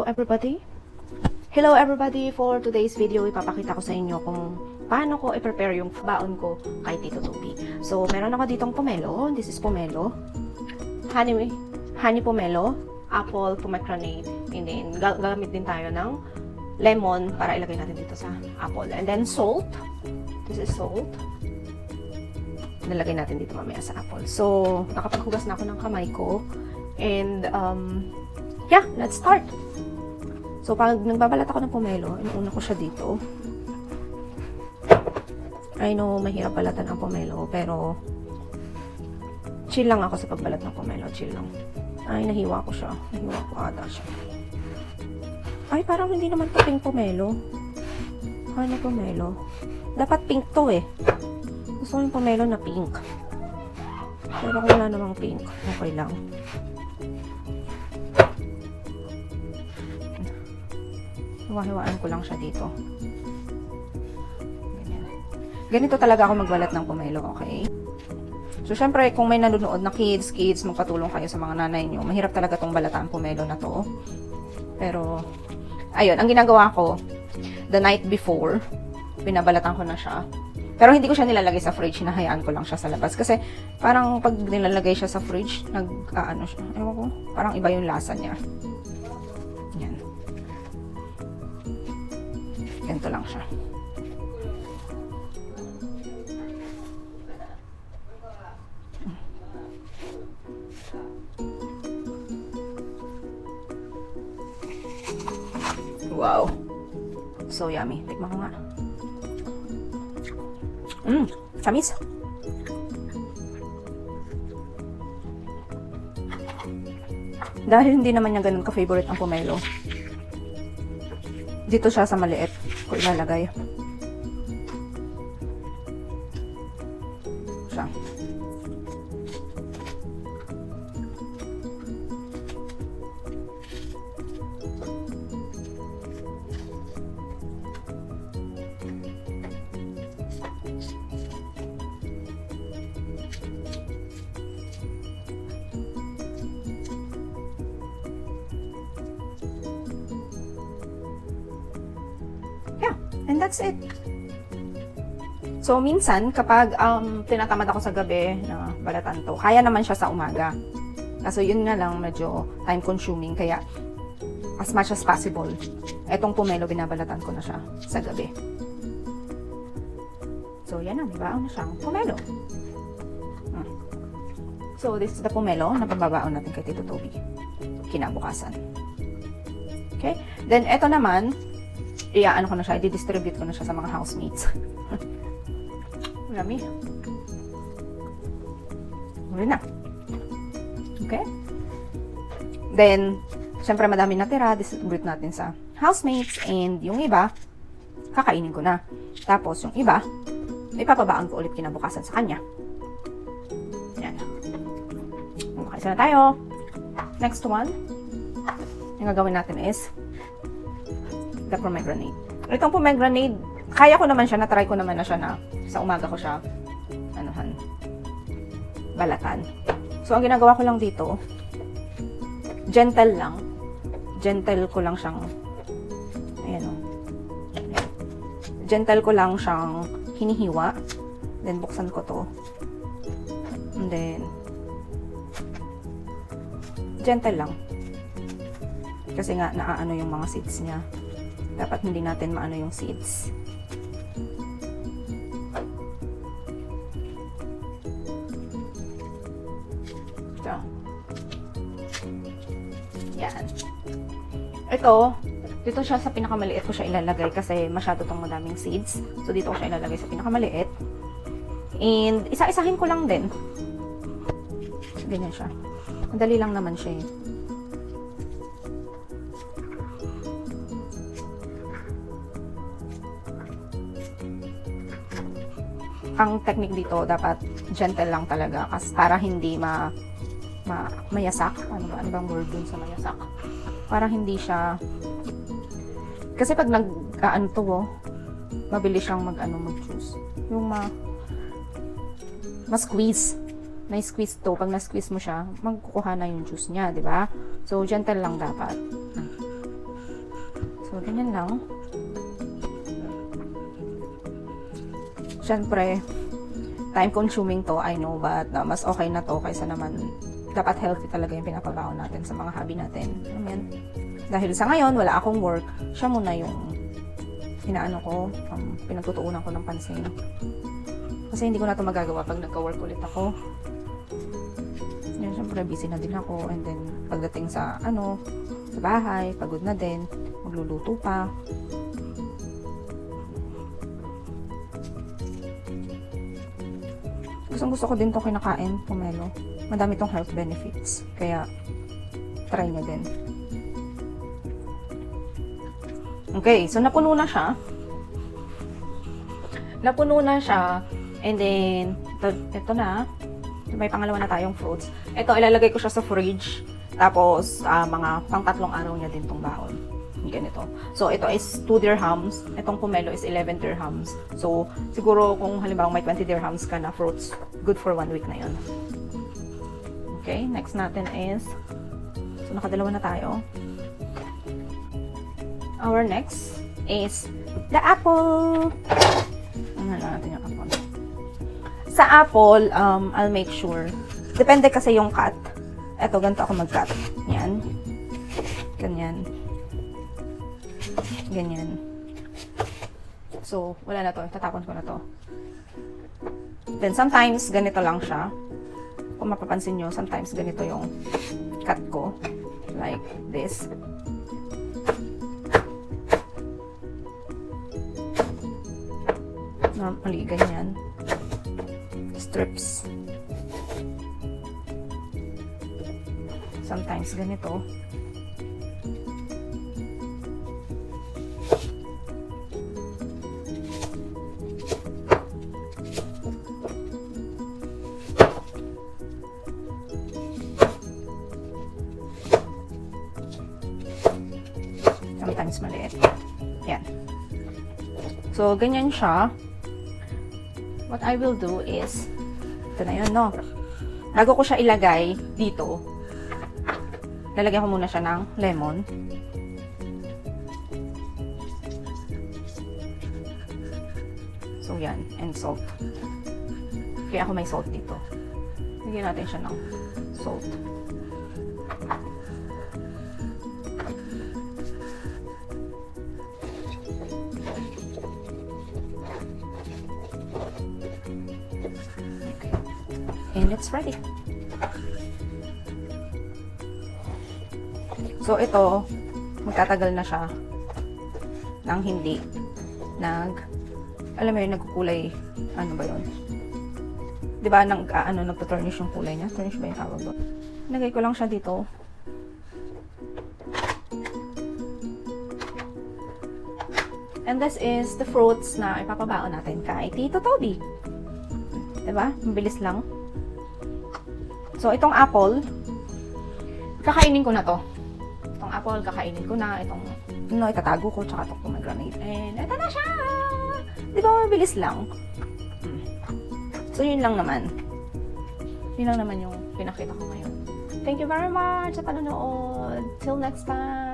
everybody! Hello everybody! For today's video, ipapakita ko sa inyo kung paano ko i-prepare yung baon ko kay Tito Toby. So, meron ako ditong pomelo. This is pomelo. Honey pomelo, apple pomegranate, and then gagamit din tayo ng lemon para ilagay natin dito sa apple. And then salt. This is salt. Nalagay natin dito mamaya sa apple. So, nakapaghugas na ako ng kamay ko. And, yeah, let's start! So, pag nagbabalat ako ng pomelo, inuuna ko siya dito. I know, mahirap balatan ang pomelo, pero chill lang ako sa pagbalat ng pomelo. Chill lang. Ay, nahiwa ko siya. Nahiwa ko ata siya. Ay, parang hindi naman to pink pomelo. Ano pomelo? Dapat pink to eh. Gusto ko yung pomelo na pink. Pero kung wala namang pink, okay lang. Hiwa-hiwaan ko lang siya dito. Ganito talaga ako magbalat ng pomelo, okay? So, syempre, kung may nanonood na kids, magpatulong kayo sa mga nanay nyo. Mahirap talaga tong balataan pomelo na to. Pero, ayun, ang ginagawa ko, the night before, pinabalatan ko na siya. Pero hindi ko siya nilalagay sa fridge, hinahayaan ko lang siya sa labas. Kasi, parang pag nilalagay siya sa fridge, ano siya, ewan ko, parang iba yung lasa niya. Yan. Ganito lang siya. Wow. So yummy. Tikman ko nga. Tamis. Dahil hindi naman niya ganun ka-favorite ang pomelo, dito siya sa maliit ko ilalagay. Siya. And that's it. So, minsan, kapag tinatamad ako sa gabi na balatan to, kaya naman siya sa umaga. Kaso yun nga lang, medyo time-consuming. Kaya, as much as possible, etong pomelo, binabalatan ko na siya sa gabi. So, yan na. Baon na siyang pomelo. So, this is the pomelo na pababaon natin kay Tito Toby. Kinabukasan. Okay? Then, eto naman, ano ko na siya, i-distribute ko na siya sa mga housemates. Marami. Muli na. Okay? Then, syempre madami natira, distribute natin sa housemates, and yung iba, kakainin ko na. Tapos, yung iba, ipapabaan ko ulit kinabukasan sa kanya. Yan. Okay, isa na tayo. Next one, yung gagawin natin is the pomegranate. Itong pomegranate, kaya ko naman siya, na-try ko naman na siya na sa umaga ko siya, balatan. So, ang ginagawa ko lang dito, gentle lang. Gentle ko lang siyang, ayan o. Gentle ko lang siyang hinihiwa. Then, buksan ko to. And then, gentle lang. Kasi nga, naaano yung mga seeds niya. Dapat hindi natin maano yung seeds. Ito. Yan. Ito, dito siya sa pinakamaliit ko siya ilalagay kasi masyado tong madaming seeds. So, dito ko siya ilalagay sa pinakamaliit. And, isa-isahin ko lang din. Ganyan siya. Madali lang naman siya eh. Ang technique dito, dapat gentle lang talaga kasi para hindi mayasak. Ano bang word dun sa mayasak? Para hindi siya, kasi pag mabilis siyang mag-juice. Yung ma-squeeze. Na-squeeze to. Pag na-squeeze mo siya, magkukuha na yung juice niya, di ba? So, gentle lang dapat. So, ganyan lang. Siyempre, time-consuming to, I know, but mas okay na to kaysa naman dapat healthy talaga yung pinapabaon natin sa mga hobby natin. Amen. Dahil sa ngayon, wala akong work, siya muna yung inaano ko, pinagtutuunan ko ng pansin. Kasi hindi ko na to magagawa pag nagka-work ulit ako. Yan, syempre, busy na din ako. And then, pagdating sa, sa bahay, pagod na din, magluluto pa. Gusto ko din to kinakain, pomelo. Madami tong health benefits. Kaya, try nyo din. Okay, so napuno na siya. And then, ito na. May pangalawa na tayong fruits. Ito, ilalagay ko siya sa fridge. Tapos, mga pang 3 araw niya din tong baon. Ganito. So, ito is 2 dirhams. Itong pomelo is 11 dirhams. So, siguro kung halimbawa may 20 dirhams ka na fruits, good for 1 week na yun. Okay, next natin is, so nakadalawa na tayo. Our next is the apple. Ano na natin yung apple. Sa apple, I'll make sure. Depende kasi yung cut. Eto, ganito ako mag-cut. Yan. Ganyan. Ganyan. So, wala na to. Tatapon ko na to. Then, sometimes, ganito lang siya. Kung mapapansin nyo, sometimes ganito yung cut ko. Like this. Normally, ganyan. Strips. Sometimes, ganito. Sometimes, maliit. Yan. So, ganyan siya. What I will do is, ito na yun, no? Bago ko siya ilagay dito, lalagyan ko muna siya ng lemon. So, yan. And salt. Kaya ako may salt dito. Lagyan natin siya ng salt. And it's ready. So, ito, magtatagal na siya nang hindi alam mo yun, nagkukulay, ano ba yun? Diba, nagtuturnish yung kulay niya? Turnish ba yung tawag doon? Lagay ko lang siya dito. And this is the fruits na ipapabaon natin kay Tito Toby. Diba? Mabilis lang. So, itong apple, kakainin ko na to. Itong apple, kakainin ko na. Itong, itatago ko, tsaka itong pomegranate. And, ito na siya! Di ba, mabilis lang? So, yun lang naman. Yun lang naman yung pinakita ko ngayon. Thank you very much sa panonood. Till next time!